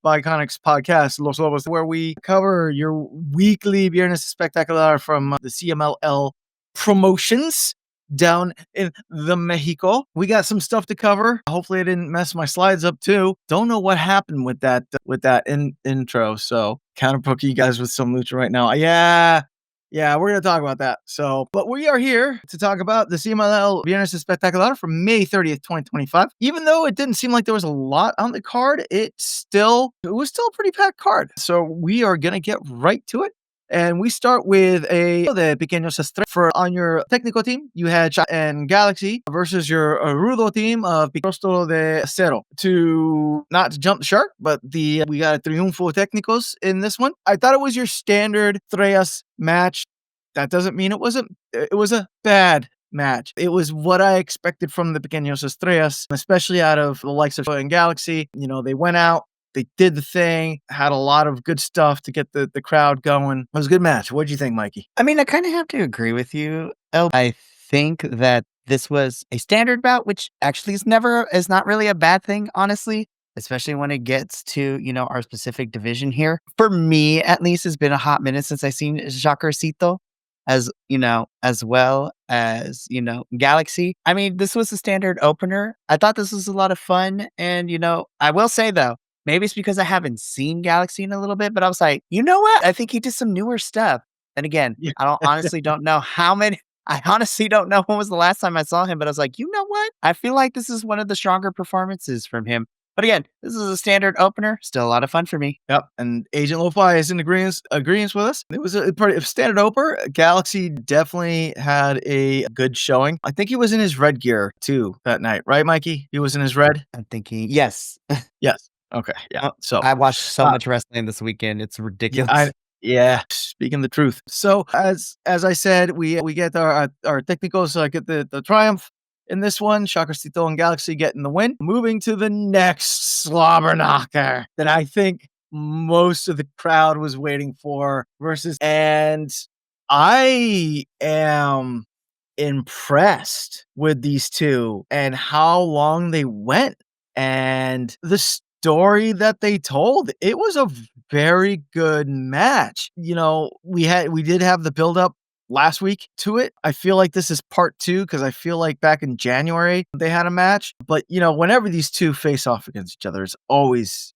by Iconics podcast, Los Lobos, where we cover your weekly Viernes Espectacular from the CMLL promotions down in the Mexico. We got some stuff to cover. Hopefully I didn't mess my slides up too. Don't know what happened with that intro. So counterpoke you guys with some lucha right now. Yeah, we're going to talk about that. So, but we are here to talk about the CMLL Viernes Espectacular from May 30th, 2025. Even though it didn't seem like there was a lot on the card, it was still a pretty packed card. So we are going to get right to it. And we start with the Pequeños Estrellas. On your technical team, you had Shot and Galaxy versus your Rudo team of Picosto de Acero. Not to jump the shark, but we got Triunfo Técnicos in this one. I thought it was your standard Estrellas match. That doesn't mean it was a bad match. It was what I expected from the Pequeños Estrellas, especially out of the likes of Shot and Galaxy. You know, they went out. They did the thing, had a lot of good stuff to get the crowd going. It was a good match. What'd you think, Mikey? I mean, I kind of have to agree with you, El. I think that this was a standard bout, which actually is not really a bad thing, honestly, especially when it gets to, our specific division here. For me, at least, it's been a hot minute since I've seen Jacarcito as well as, Galaxy. I mean, this was a standard opener. I thought this was a lot of fun. And, I will say, though, maybe it's because I haven't seen Galaxy in a little bit, but I was like, you know what? I think he did some newer stuff. And again, Yeah. I honestly don't know when was the last time I saw him, but I was like, you know what? I feel like this is one of the stronger performances from him. But again, this is a standard opener. Still a lot of fun for me. Yep. And Agent Lo-Fi is in agreement with us. It was a standard opener. Galaxy definitely had a good showing. I think he was in his red gear too that night, right, Mikey? He was in his red? I'm thinking, yes. Yes. Okay. Yeah. So I watched so much wrestling this weekend. It's ridiculous. Yeah, speaking the truth. So as I said, we get our technicals, get the triumph in this one. Chakracito and Galaxy getting the win. Moving to the next slobber knocker that I think most of the crowd was waiting for and I am impressed with these two and how long they went and the story that they told. It was a very good match. We did have the build up last week to it. I feel like this is part 2 because I feel like back in January they had a match. But whenever these two face off against each other, it's always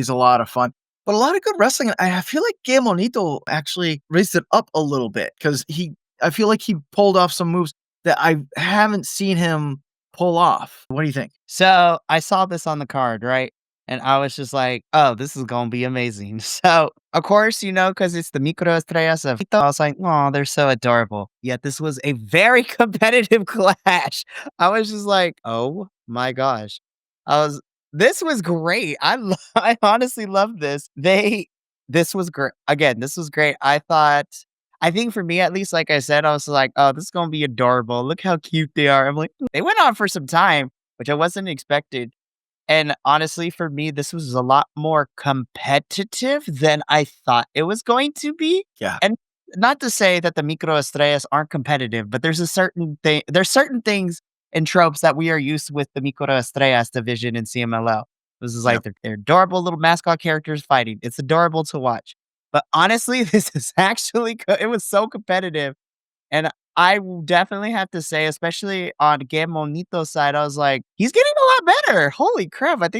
a lot of fun. But a lot of good wrestling. I feel like Que Monito actually raised it up a little bit because I feel like he pulled off some moves that I haven't seen him pull off. What do you think? So I saw this on the card, right? And I was just like, oh, this is going to be amazing. So, of course, because it's the Micro Estrellas of I was like, oh, they're so adorable. Yet this was a very competitive clash. I was just like, oh my gosh. This was great. I honestly love this. This was great. Again, this was great. I think for me, at least, like I said, I was like, oh, this is going to be adorable. Look how cute they are. I'm like, they went on for some time, which I wasn't expected. And honestly, for me, this was a lot more competitive than I thought it was going to be. Yeah. And not to say that the Micro Estrellas aren't competitive, but there's certain things and tropes that we are used with the Micro Estrellas division in CMLL. This is like they're adorable little mascot characters fighting. It's adorable to watch. But honestly, this is actually, it was so competitive. And I definitely have to say, especially on Que Monito's side, I was like, he's getting a lot better. Holy crap. I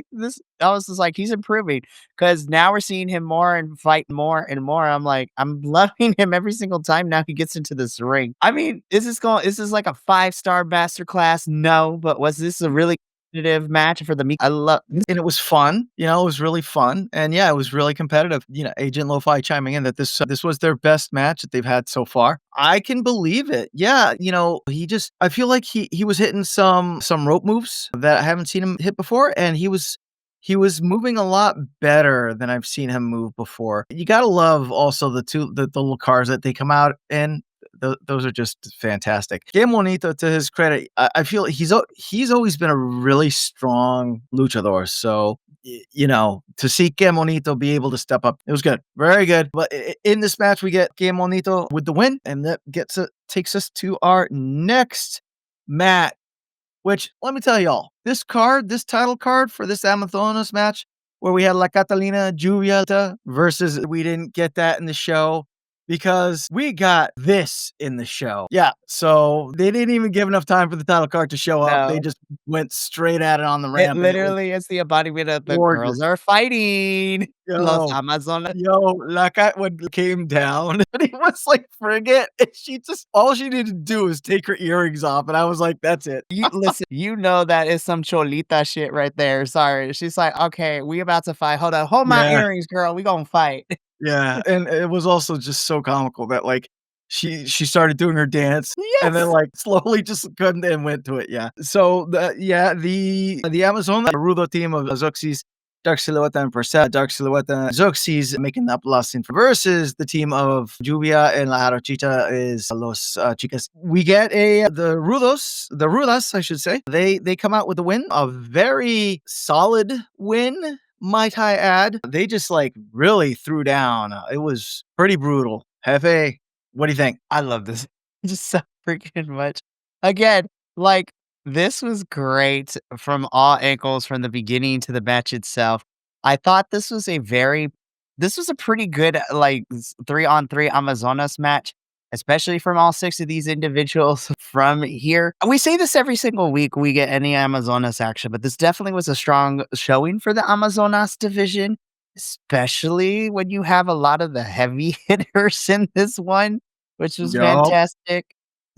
was just like, he's improving because now we're seeing him more and fight more and more. I'm like, I'm loving him every single time now he gets into this ring. I mean, is this like a 5-star masterclass? No, but was this a really competitive match for the I love, and it was fun. It was really fun, and yeah, it was really competitive. Agent Lo-Fi chiming in that this was their best match that they've had so far. I can believe it. Yeah, I feel like he was hitting some rope moves that I haven't seen him hit before, and he was moving a lot better than I've seen him move before. You gotta love also the little cars that they come out in. Those are just fantastic. Que Monito, to his credit, I feel he's always been a really strong luchador. So, to see Que Monito be able to step up, it was good. Very good. But in this match, we get Que Monito with the win, and that takes us to our next match, which, let me tell y'all, this title card for this Amazonas match where we had La Catalina Lluvia versus we didn't get that in the show because we got this in the show. Yeah, so they didn't even give enough time for the title card to show up. They No. just went straight at it on the It ramp, and it was literally is the embodiment of the gorgeous. girls are fighting. Los Yo, Amazonas. yo, like when it came down and he was like, frigate, and she just all she needed to do was take her earrings off, and I was like, that's it. You listen, you know that is some cholita shit right there. Sorry. She's like, okay, we about to fight. Hold on. Hold my Yeah, earrings, girl. We gonna fight. yeah, and it was also just so comical that like she started doing her dance and then Yes. like slowly just couldn't and went to it. Yeah. So the Amazon the Rudo team of Zoxys, Dark Silhouette and Perset, Dark Silhouette and Zoxys making up Las Sin versus the team of Lluvia and La Jarochita is Los Chicas. We get the Rudas, I should say. They come out with a win, a very solid win, might I add. They just like really threw down. It was pretty brutal. Hefe, what do you think? I love this just so freaking much. Again, like this was great from all angles from the beginning to the match itself. I thought this was a pretty good 3-on-3 Amazonas match, especially from all six of these individuals from here. We say this every single week we get any Amazonas action, but this definitely was a strong showing for the Amazonas division, especially when you have a lot of the heavy hitters in this one, which was Yup. fantastic.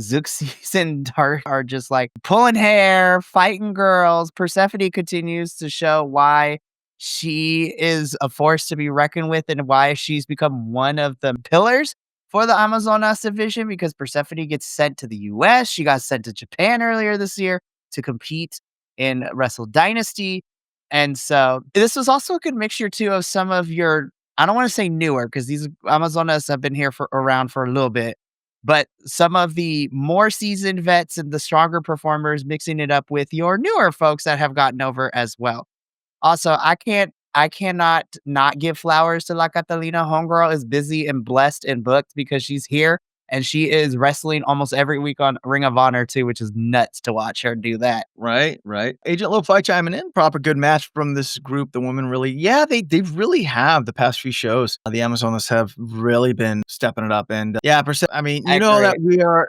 Zeuxis and Dark are just like pulling hair, fighting girls. Persephone continues to show why she is a force to be reckoned with and why she's become one of the pillars for the Amazonas division because Persephone gets sent to the US. She got sent to Japan earlier this year to compete in Wrestle Dynasty. And so this was also a good mixture too of some of your, I don't want to say newer because these Amazonas have been here for around for a little bit, but some of the more seasoned vets and the stronger performers mixing it up with your newer folks that have gotten over as well. Also, I cannot not give flowers to La Catalina. Homegirl is busy and blessed and booked because she's here and she is wrestling almost every week on Ring of Honor too, which is nuts to watch her do that. Right, right. Agent Lo-Fi chiming in. Proper good match from this group. The women really, yeah, they really have the past few shows. The Amazonas have really been stepping it up. And yeah, I mean, I you know agree. that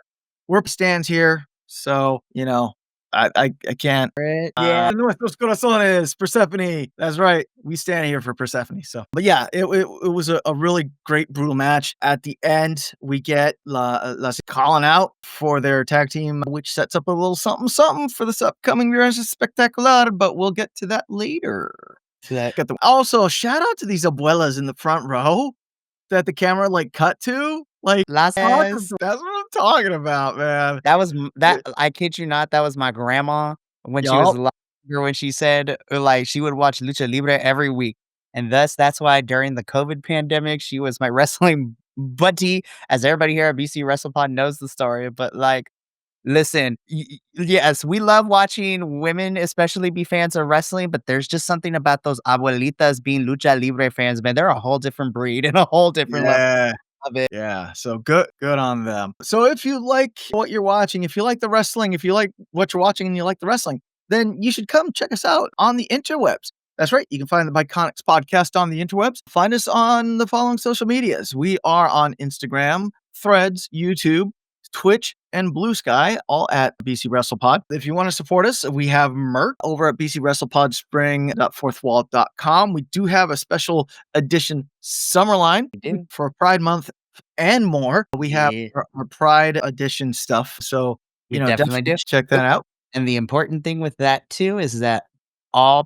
we're stands here. So, you know, I can't. Yeah. Nuestros corazones, Persephone. That's right. We stand here for Persephone. So, but yeah, it was a really great, brutal match. At the end, we get La calling out for their tag team, which sets up a little something for this upcoming Viernes Spectacular, but we'll get to that later. Also, shout out to these abuelas in the front row that the camera like cut to. Like, Las that's what I'm talking about, man. That was that I kid you not, that was my grandma when she was Yup. alive, when she said, like, she would watch Lucha Libre every week, and thus, that's why during the COVID pandemic, she was my wrestling buddy, as everybody here at BC WrestlePod knows the story, but, like, listen, yes, we love watching women especially be fans of wrestling, but there's just something about those abuelitas being Lucha Libre fans, man, they're a whole different breed and a whole different level Yeah. of it. Yeah, so good on them. So if you like what you're watching, if you like the wrestling, if you like what you're watching and you like the wrestling, then you should come check us out on the interwebs. That's right. You can find the Biconics podcast on the interwebs. Find us on the following social medias. We are on Instagram, Threads, YouTube, Twitch, and Blue Sky, all at BC WrestlePod. If you want to support us, we have merch over at bcwrestlepodspring.fourthwall.com. We do have a special edition summer line for Pride Month and more. We have our Pride edition stuff. So, We definitely do. check that out. And the important thing with that too is that all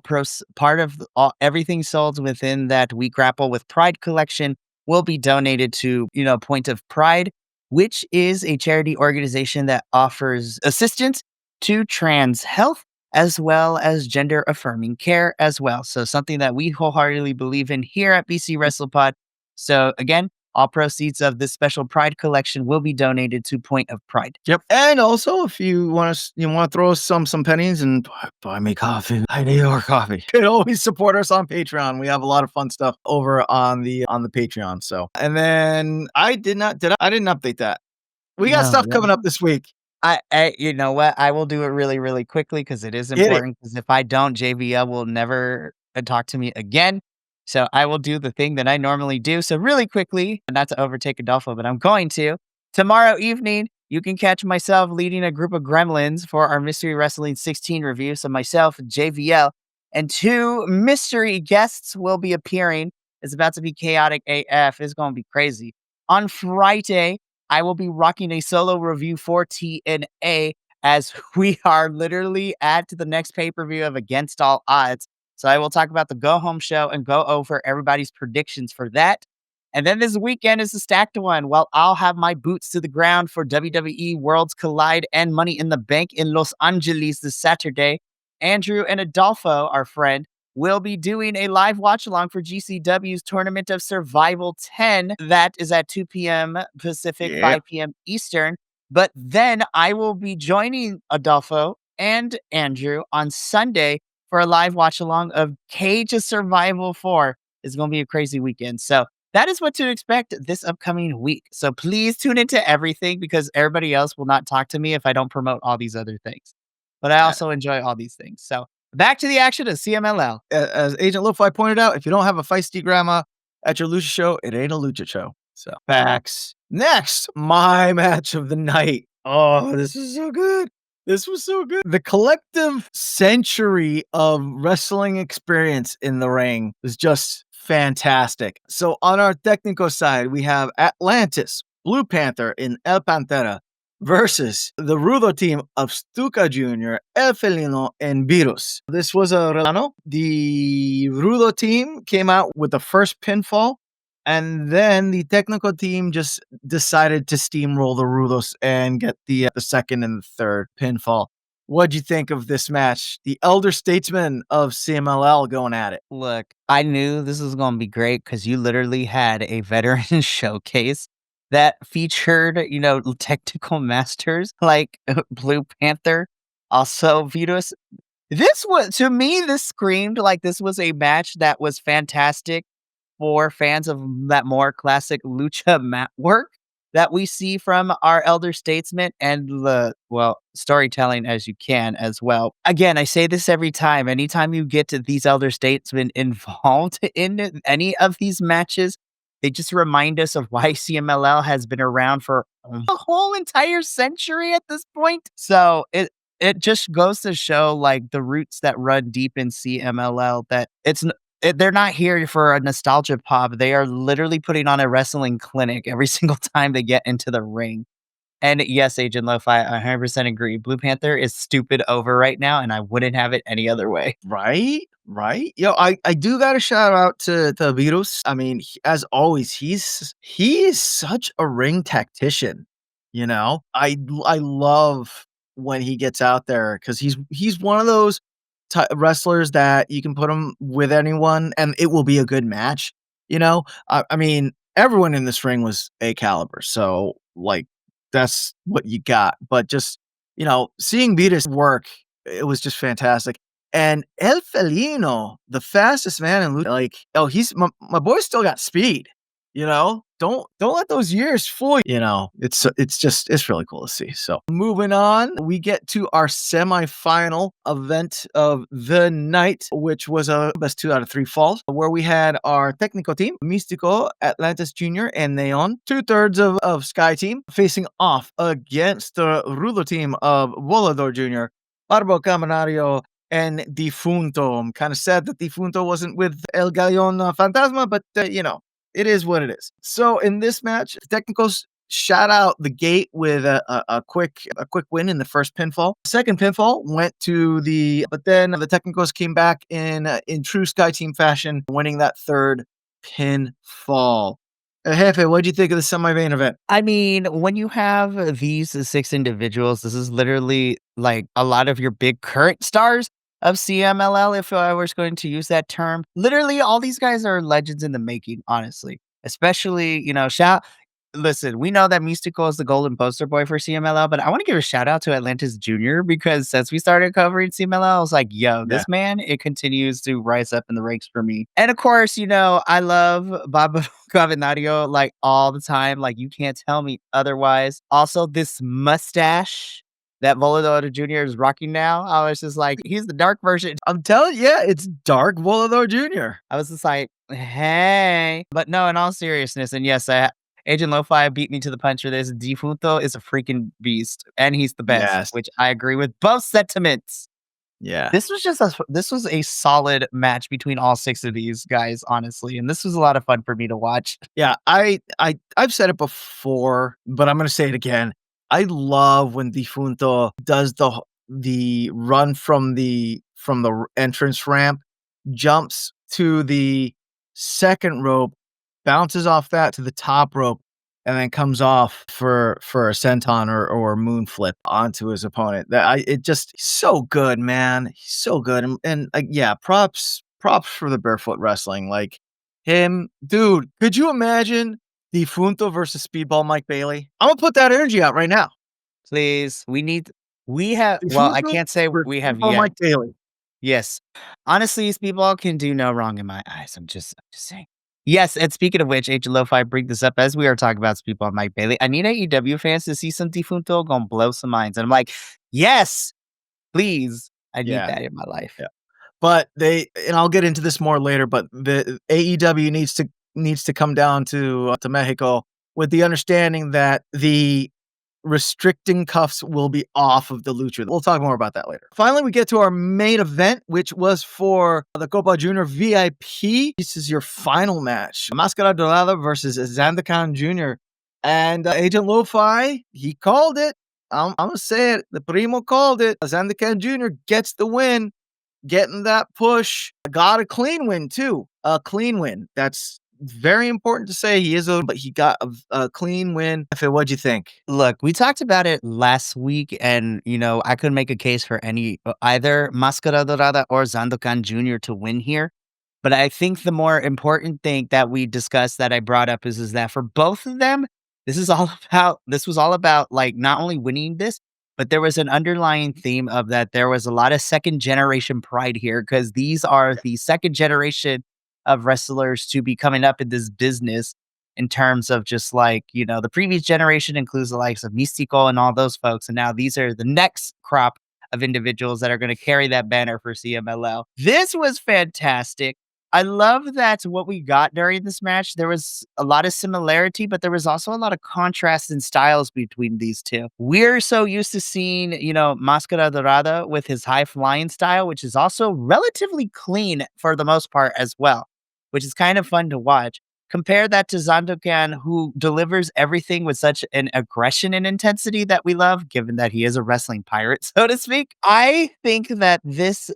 part of everything sold within that We Grapple with Pride collection will be donated to, Point of Pride, which is a charity organization that offers assistance to trans health as well as gender affirming care as well. So something that we wholeheartedly believe in here at BC WrestlePod. So again, all proceeds of this special Pride collection will be donated to Point of Pride. Yep. And also, if you want to throw us some pennies and buy me coffee, I need your coffee. You can always support us on Patreon. We have a lot of fun stuff over on the Patreon. So, and then I didn't update that. We got stuff coming up this week. You know what? I will do it really, really quickly because it is important. Because if I don't, JVL will never talk to me again. So I will do the thing that I normally do. So really quickly, not to overtake Adolfo, but I'm going to. Tomorrow evening, you can catch myself leading a group of gremlins for our Mystery Wrestling 16 review. So myself, JVL, and two mystery guests will be appearing. It's about to be chaotic AF. It's going to be crazy. On Friday, I will be rocking a solo review for TNA as we are literally at the next pay-per-view of Against All Odds. So I will talk about the go home show and go over everybody's predictions for that. And then this weekend is the stacked one. Well, I'll have my boots to the ground for WWE Worlds Collide and Money in the Bank in Los Angeles this Saturday. Andrew and Adolfo, our friend, will be doing a live watch along for GCW's Tournament of Survival 10. That is at 2 p.m. Pacific, 5 p.m. Eastern. But then I will be joining Adolfo and Andrew on Sunday for a live watch along of Cage of Survival 4. It's going to be a crazy weekend. So that is what to expect this upcoming week. So please tune into everything because everybody else will not talk to me if I don't promote all these other things. But I also enjoy all these things. So back to the action of CMLL. As Agent Lo-Fi pointed out, if you don't have a feisty grandma at your Lucha show, it ain't a Lucha show. So facts. Next, my match of the night. Oh, this is so good. This was so good. The collective century of wrestling experience in the ring is just fantastic. So on our technical side, we have Atlantis, Blue Panther in El Pantera versus the Rudo team of Stuka Jr., El Felino, and Virus. This was a Relano. The Rudo team came out with the first pinfall, and then the technical team just decided to steamroll the Rudos and get the second and the third pinfall. What'd you think of this match? The elder statesmen of CMLL going at it. Look, I knew this was going to be great because you literally had a veteran showcase that featured, technical masters like Blue Panther, also Vitus. This was, to me, this screamed like this was a match that was fantastic for fans of that more classic lucha mat work that we see from our elder statesmen and storytelling as you can as well. Again, I say this every time. Anytime you get to these elder statesmen involved in any of these matches, they just remind us of why CMLL has been around for a whole entire century at this point. So it just goes to show like the roots that run deep in CMLL that they're not here for a nostalgia pop. They are literally putting on a wrestling clinic every single time they get into the ring. And yes, Agent Lo-Fi, I 100% agree. Blue Panther is stupid over right now, and I wouldn't have it any other way. Right? Yo, I do got to shout out to Virus. I mean, as always, he is such a ring tactician. I love when he gets out there because he's one of those wrestlers that you can put him with anyone and it will be a good match. I mean, everyone in this ring was a caliber, so like that's what you got. But just seeing Vitas work, it was just fantastic. And El Felino, the fastest man in Lucha, like, he's my boy still got speed. Don't let those years fool you. It's really cool to see. So moving on, we get to our semifinal event of the night, which was a best 2 out of 3 falls, where we had our technical team, Místico, Atlantis Jr., and Neon, 2/3 of Sky Team, facing off against the Rudo team of Volador Jr., Barbo Campanario, and Difunto. I'm kind of sad that Difunto wasn't with El Gallon Fantasma, but it is what it is. So in this match, the Technicals shot out the gate with a quick win in the first pinfall. Second pinfall went to but then the Technicals came back in true Sky Team fashion, winning that third pinfall. Jefe, what do you think of the semi-main event? I mean, when you have these 6 individuals, this is literally like a lot of your big current stars of CMLL, if I was going to use that term. Literally, all these guys are legends in the making, honestly. Especially, listen, we know that Mystico is the golden poster boy for CMLL, but I want to give a shout out to Atlantis Jr. because since we started covering CMLL, I was like, this man, it continues to rise up in the ranks for me. And of course, I love Baba Gavinario like all the time. Like, you can't tell me otherwise. Also, this mustache that Volador Jr. is rocking now, I was just like, he's the dark version. I'm telling you, yeah, it's Dark Volador Jr. I was just like, hey. But no, in all seriousness, and yes, Agent Lo-Fi beat me to the punch for this. Defunto is a freaking beast, and he's the best, Yes. which I agree with both sentiments. Yeah. This was a solid match between all 6 of these guys, honestly, and this was a lot of fun for me to watch. Yeah, I've said it before, but I'm gonna say it again. I love when Defunto does the run from the entrance ramp, jumps to the second rope, bounces off that to the top rope, and then comes off for a senton or moon flip onto his opponent. It just so good, man. He's so good, and yeah, props for the barefoot wrestling, like him, dude. Could you imagine Defunto versus Speedball Mike Bailey? I'm gonna put that energy out right now. Please, we have well, I Defunto can't say versus we have Speedball yet. Mike Bailey. Yes. Honestly, Speedball can do no wrong in my eyes. I'm just saying. Yes, and speaking of which, H Lo-Fi bring this up as we are talking about Speedball Mike Bailey. I need AEW fans to see some Defunto gonna blow some minds. And I'm like, yes, please. I need Yeah, that in my life. yeah. But and I'll get into this more later, but the AEW needs to come down to Mexico with the understanding that the restricting cuffs will be off of the Lucha. We'll talk more about that later. Finally, we get to our main event, which was for the Copa Junior VIP. This is your final match. Mascara Dorada versus Zandakan Jr. And Agent Lo-Fi, he called it. I'm going to say it. The Primo called it. Zandakan Jr. gets the win, getting that push. Got a clean win, too. A clean win. That's very important to say. But he got a clean win. What'd you think? Look, we talked about it last week, and I could make a case for either Mascara Dorada or Zandokan Jr. to win here. But I think the more important thing that we discussed that I brought up is that for both of them, this was all about like not only winning this, but there was an underlying theme of that there was a lot of second generation pride here because these are the second generation of wrestlers to be coming up in this business in terms of just like, the previous generation includes the likes of Mystico and all those folks. And now these are the next crop of individuals that are going to carry that banner for CMLL. This was fantastic. I love that what we got during this match, there was a lot of similarity, but there was also a lot of contrast in styles between these two. We're so used to seeing, Mascara Dorada with his high flying style, which is also relatively clean for the most part as well, which is kind of fun to watch. Compare that to Zandokan, who delivers everything with such an aggression and intensity that we love, given that he is a wrestling pirate, so to speak. I think that this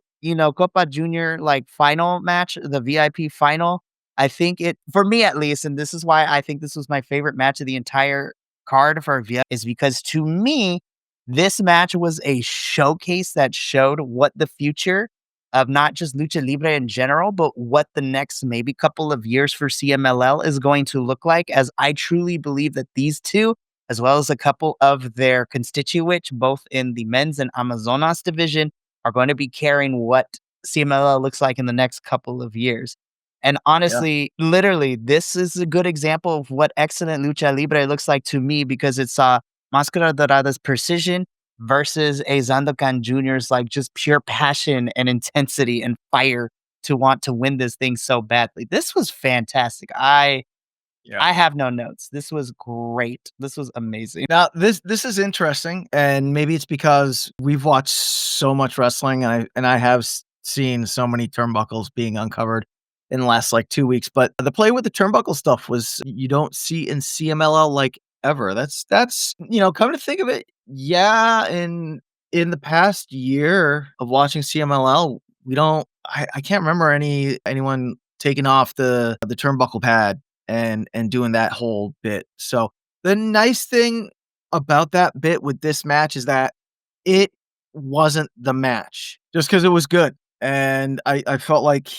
Copa Junior like final match, the VIP final, I think for me at least, and this is why I think this was my favorite match of the entire card for VIP, is because to me, this match was a showcase that showed what the future of not just Lucha Libre in general, but what the next maybe couple of years for CMLL is going to look like, as I truly believe that these two, as well as a couple of their constituents, both in the men's and Amazonas division, are going to be carrying what CMLL looks like in the next couple of years. And Yeah. honestly, literally, this is a good example of what excellent Lucha Libre looks like to me because it's Mascara Dorada's precision versus a Zandokan Jr.'s like just pure passion and intensity and fire to want to win this thing so badly. This was fantastic. Yeah. I have no notes. This was great. This was amazing. Now this is interesting, and maybe it's because we've watched so much wrestling, and I have seen so many turnbuckles being uncovered in the last like 2 weeks. But the play with the turnbuckle stuff was you don't see in CMLL like ever. That's come to think of it, yeah. In the past year of watching CMLL, we don't. I can't remember anyone taking off the turnbuckle pad and doing that whole bit. So the nice thing about that bit with this match is that it wasn't the match just because it was good. And I felt like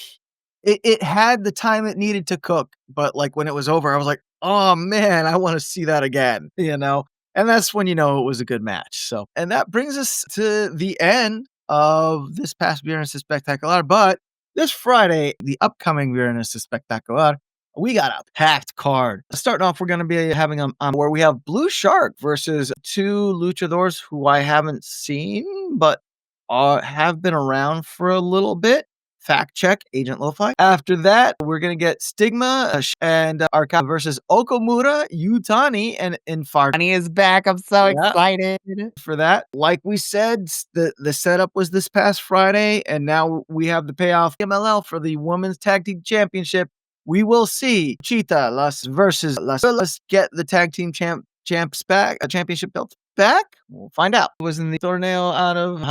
it had the time it needed to cook. But like when it was over, I was like, oh man, I want to see that again. And that's when it was a good match. So, and that brings us to the end of this past Viernes Spectacular. But this Friday, the upcoming Viernes Spectacular, we got a packed card. Starting off, we're going to be having where we have Blue Shark versus two luchadors who I haven't seen, but have been around for a little bit. Fact check, Agent Lo-Fi. After that, we're going to get Stigma and Arcade versus Okamura, Yutani, and Infarct. Yutani is back. I'm so excited for that. Like we said, the setup was this past Friday, and now we have the payoff CMLL for the Women's Tag Team Championship. We will see Cheetah Las versus Las. Let's get the tag team champs back, a championship belt back. We'll find out. It was in the tornado out of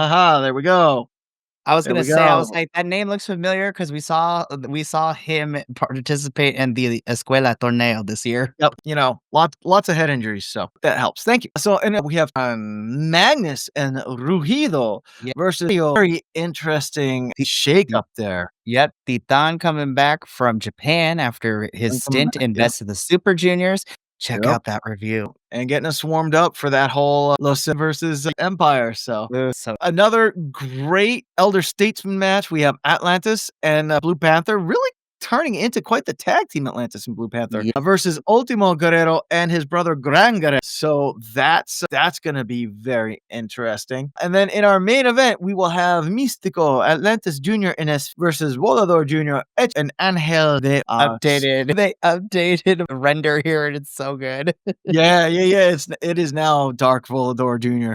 there we go. I was gonna say, I was like, that name looks familiar because we saw him participate in the Escuela Torneo this year. Yep, lots of head injuries, so that helps. Thank you. So, and then we have Magnus and Rugido versus very interesting shake up there. Yep, Titan coming back from Japan after his stint in Best of the Super Juniors. Check out that review. And getting us warmed up for that whole Los versus Empire. So another great Elder Statesman match. We have Atlantis and Blue Panther really turning into quite the tag team, Atlantis and Blue Panther versus Ultimo Guerrero and his brother Gran Guerrero. So that's going to be very interesting. And then in our main event, we will have Místico, Atlantis Jr. NS versus Volador Jr. and Angel de updated. They updated the render here and it's so good. Yeah. It is now Dark Volador Jr.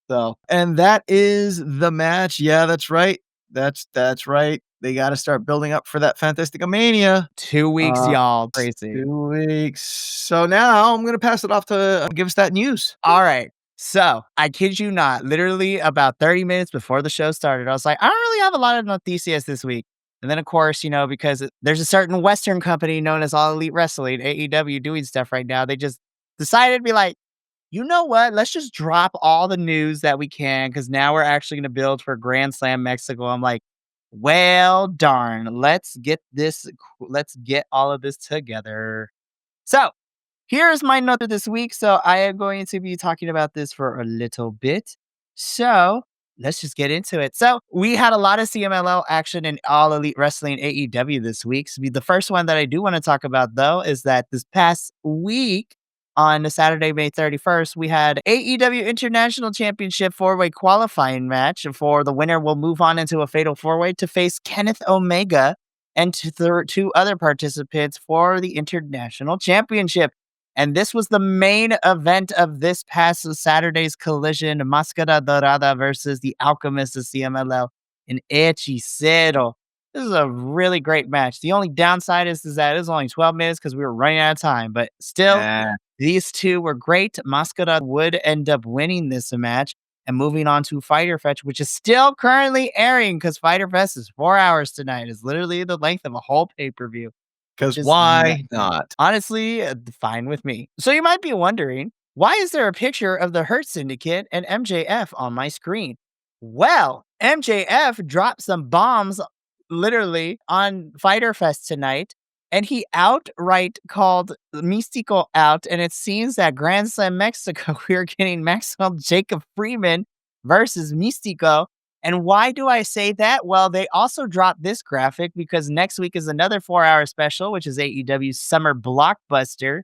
So, and that is the match. Yeah, that's right. That's right. They got to start building up for that Fantastica Mania. 2 weeks, y'all. Crazy. 2 weeks. So now I'm going to pass it off to give us that news. All right. So I kid you not, literally about 30 minutes before the show started, I was like, I don't really have a lot of noticias this week. And then, of course, because there's a certain Western company known as All Elite Wrestling, AEW, doing stuff right now. They just decided to be like, you know what? Let's just drop all the news that we can because now we're actually going to build for Grand Slam Mexico. I'm like, well, darn, let's get all of this together. So here's my note this week. So I am going to be talking about this for a little bit. So let's just get into it. So we had a lot of CMLL action in All Elite Wrestling AEW this week. So the first one that I do want to talk about, though, is that this past week, on Saturday, May 31st, we had AEW International Championship 4-way qualifying match. For the winner will move on into a fatal 4-way to face Kenneth Omega and two other participants for the International Championship. And this was the main event of this past Saturday's collision, Máscara Dorada versus the Alchemist of CMLL and Hechicero. This is a really great match. The only downside is that it was only 12 minutes because we were running out of time. But still, these two were great. Máscara would end up winning this match and moving on to Fighter Fest, which is still currently airing because Fighter Fest is 4 hours tonight. It's literally the length of a whole pay-per-view. Because why not? Honestly, fine with me. So you might be wondering, why is there a picture of the Hurt Syndicate and MJF on my screen? Well, MJF dropped some bombs literally on Fighter Fest tonight, and he outright called Místico out, and it seems that Grand Slam Mexico, we're getting Maxwell Jacob Freeman versus Místico. And why do I say that? Well, they also dropped this graphic because next week is another 4-hour special, which is AEW's Summer Blockbuster.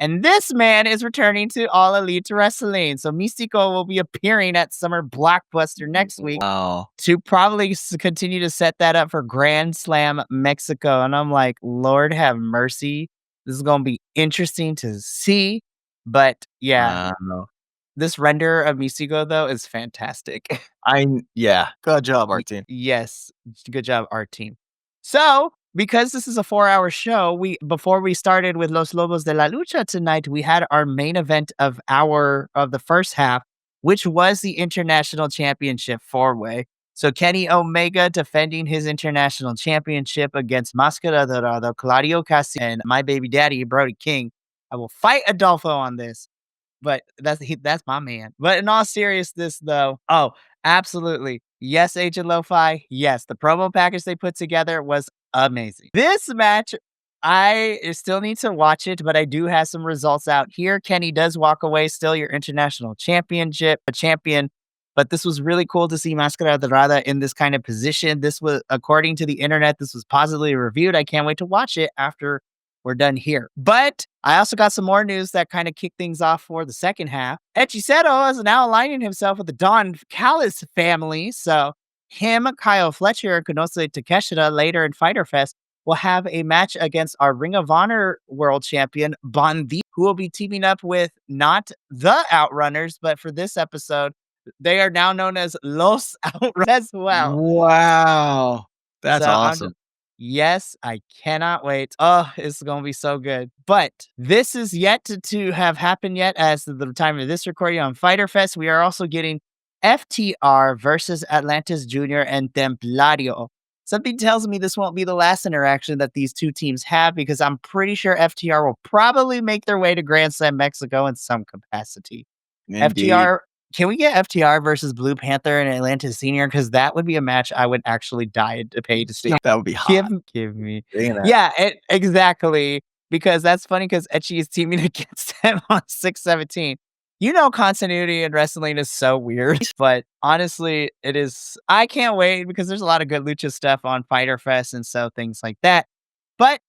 And this man is returning to All Elite Wrestling. So Místico will be appearing at Summer Blockbuster next week to probably continue to set that up for Grand Slam Mexico. And I'm like, Lord have mercy. This is going to be interesting to see. But yeah, this render of Místico, though, is fantastic. Good job, our team. Yes, good job, our team. So, because this is a 4-hour show, before we started with Los Lobos de la Lucha tonight, we had our main event of the first half, which was the International Championship 4-way. So Kenny Omega defending his International Championship against Máscara Dorada, Claudio Castillo, and my baby daddy, Brody King. I will fight Adolfo on this, but that's my man. But in all seriousness, though, absolutely. Yes, Agent Lo-Fi. Yes, the promo package they put together was amazing. This match, I still need to watch it, but I do have some results out here. Kenny does walk away, still your international champion. But this was really cool to see Máscara Dorada in this kind of position. This was, according to the internet, this was positively reviewed. I can't wait to watch it after we're done here. But I also got some more news that kind of kick things off for the second half. Hechicero is now aligning himself with the Don Callis family. So him, Kyle Fletcher, and Konose Takeshita later in Fighter Fest will have a match against our Ring of Honor World Champion, Bondi, who will be teaming up with not the Outrunners, but for this episode, they are now known as Los Outrunners as well. Wow. That's awesome. Yes, I cannot wait. Oh, it's going to be so good. But this is yet to have happened yet as the time of this recording on Fighter Fest. We are also getting FTR versus Atlantis Jr. and Templario. Something tells me this won't be the last interaction that these two teams have because I'm pretty sure FTR will probably make their way to Grand Slam Mexico in some capacity. Indeed. FTR, can we get FTR versus Blue Panther and Atlantis Senior? Because that would be a match I would actually die to pay to see. That would be hot. Give me. Yeah, exactly. Because that's funny because Etchy is teaming against them on 6/17. You know, continuity in wrestling is so weird, but honestly, it is. I can't wait because there's a lot of good lucha stuff on Fighter Fest and so things like that. But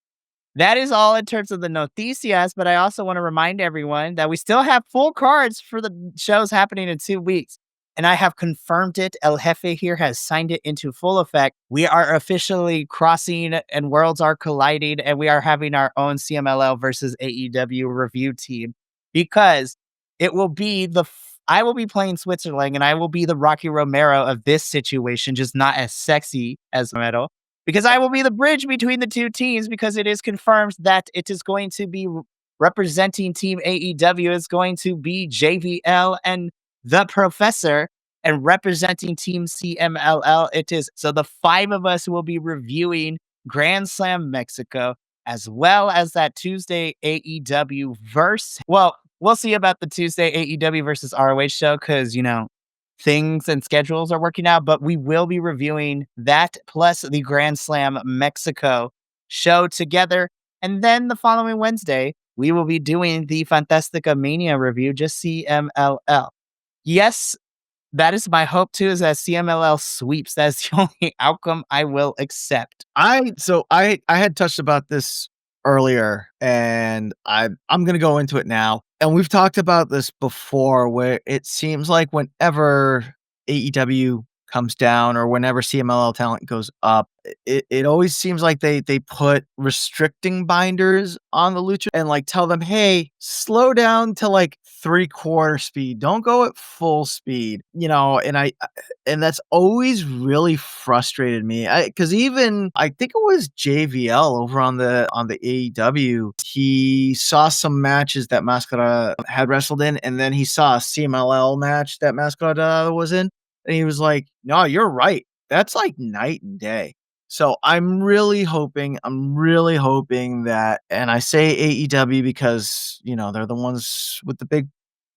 that is all in terms of the noticias. But I also want to remind everyone that we still have full cards for the shows happening in 2 weeks. And I have confirmed it. El Jefe here has signed it into full effect. We are officially crossing and worlds are colliding, and we are having our own CMLL versus AEW review team because it will be I will be playing Switzerland and I will be the Rocky Romero of this situation, just not as sexy as Metal, because I will be the bridge between the two teams because it is confirmed that it is going to be representing Team AEW. It's going to be JVL and the Professor, and representing Team CMLL. It is so the 5 of us will be reviewing Grand Slam Mexico as well as that Tuesday AEW verse. Well, we'll see about the Tuesday AEW versus ROH show because, you know, things and schedules are working out, but we will be reviewing that plus the Grand Slam Mexico show together. And then the following Wednesday, we will be doing the Fantastica Mania review, just CMLL. Yes, that is my hope too, is that CMLL sweeps. That's the only outcome I will accept. I had touched about this earlier and I'm going to go into it now. And we've talked about this before where it seems like whenever AEW comes down or whenever CMLL talent goes up, it always seems like they put restricting binders on the lucha and like tell them, hey, slow down to like 3/4 speed. Don't go at full speed, you know, and that's always really frustrated me. Because even I think it was JVL over on the AEW, he saw some matches that Mascara had wrestled in, and then he saw a CMLL match that Mascara was in, and he was like, "No, you're right. That's like night and day." So I'm really hoping that, and I say AEW because, you know, they're the ones with the big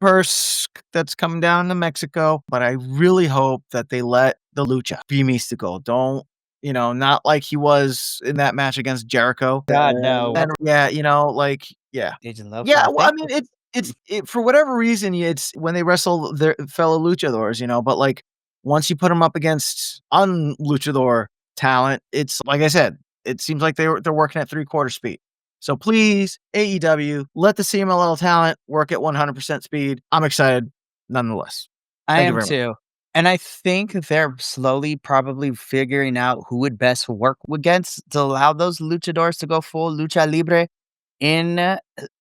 purse that's coming down to Mexico, but I really hope that they let the Lucha be mystical. Don't, you know, not like he was in that match against Jericho. God, no. And yeah, you know, like, yeah. Agent Love. Yeah, well, I mean, it's for whatever reason, it's when they wrestle their fellow luchadors, you know, but like once you put them up against un-luchador talent, it's like I said, it seems like they're working at 3/4 speed. So please, AEW, let the CMLL talent work at 100% speed. I'm excited nonetheless. I am too. And I think they're slowly probably figuring out who would best work against to allow those luchadors to go full lucha libre in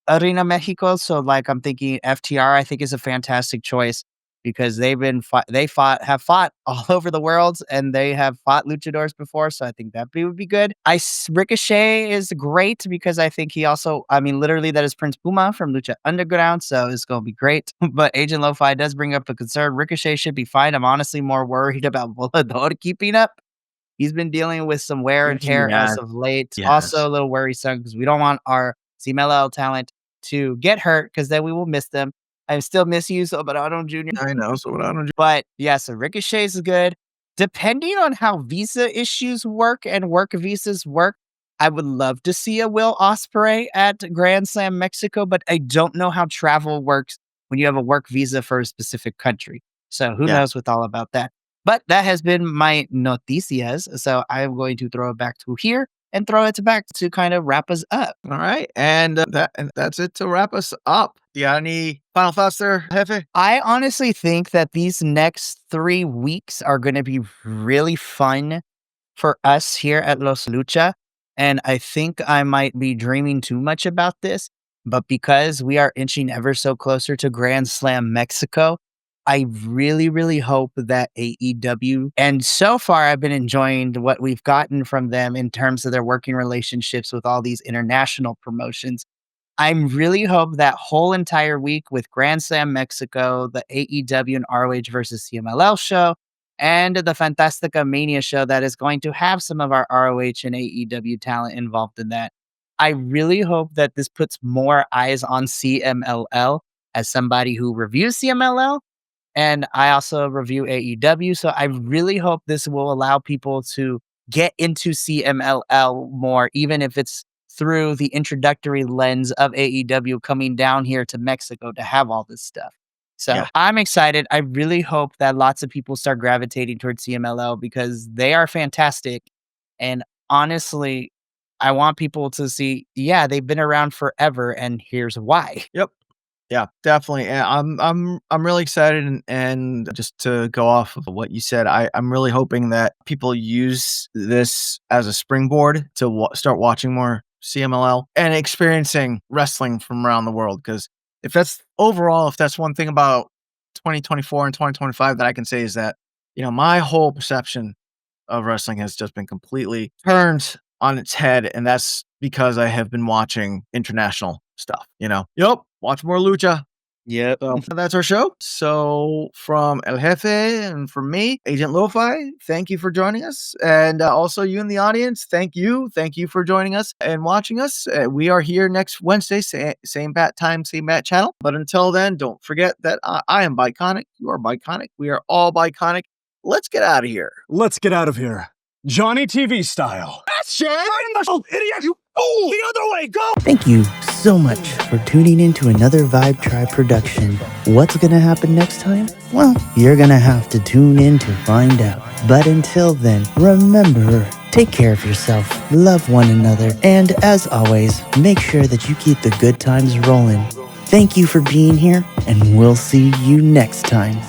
Arena Mexico. So like I'm thinking FTR I think is a fantastic choice because have fought all over the world and they have fought luchadors before. So I think that would be good. Ricochet is great because I think he also, I mean, literally that is Prince Puma from Lucha Underground. So it's going to be great. But Agent Lo-Fi does bring up a concern. Ricochet should be fine. I'm honestly more worried about Volador keeping up. He's been dealing with some wear and tear as of late. Yes. Also a little worrisome because we don't want our CMLL talent to get hurt because then we will miss them. I still miss you, Soberano Jr. I know, Soberano Jr. But yeah, so Ricochet is good. Depending on how visa issues work and work visas work, I would love to see a Will Ospreay at Grand Slam Mexico, but I don't know how travel works when you have a work visa for a specific country. So who knows with all about that. But that has been my noticias. So I'm going to throw it back to here and throw it back to kind of wrap us up. All right. And that's it to wrap us up. Do you got any final thoughts there, Jefe? I honestly think that these next 3 weeks are going to be really fun for us here at Los Lucha. And I think I might be dreaming too much about this, but because we are inching ever so closer to Grand Slam Mexico, I really, really hope that AEW, and so far I've been enjoying what we've gotten from them in terms of their working relationships with all these international promotions. I'm really hope that whole entire week with Grand Slam Mexico, the AEW and ROH versus CMLL show, and the Fantastica Mania show that is going to have some of our ROH and AEW talent involved in that. I really hope that this puts more eyes on CMLL as somebody who reviews CMLL, and I also review AEW. So I really hope this will allow people to get into CMLL more, even if it's through the introductory lens of AEW coming down here to Mexico to have all this stuff. So Yeah. I'm excited. I really hope that lots of people start gravitating towards CMLL because they are fantastic. And honestly, I want people to see, yeah, they've been around forever, and here's why. Yep. Yeah, definitely. And I'm really excited, and just to go off of what you said, I'm really hoping that people use this as a springboard to start watching more CMLL and experiencing wrestling from around the world. Because if that's one thing about 2024 and 2025 that I can say is that, my whole perception of wrestling has just been completely turned on its head, and that's because I have been watching international stuff. Yep, watch more lucha. Yep. So that's our show. So from El Jefe and from me, Agent Lo-Fi, thank you for joining us. And also you in the audience, thank you for joining us and watching us. We are here next Wednesday, same bat time, same bat channel. But until then, don't forget that I am Biconic. You are Biconic. We are all Biconic. Let's get out of here. Let's get out of here. Johnny TV style. That's shit! Idiot! You fool! The other way, go! Thank you so much for tuning in to another Vibe Tribe production. What's gonna happen next time? Well, you're gonna have to tune in to find out. But until then, remember, take care of yourself, love one another, and as always, make sure that you keep the good times rolling. Thank you for being here, and we'll see you next time.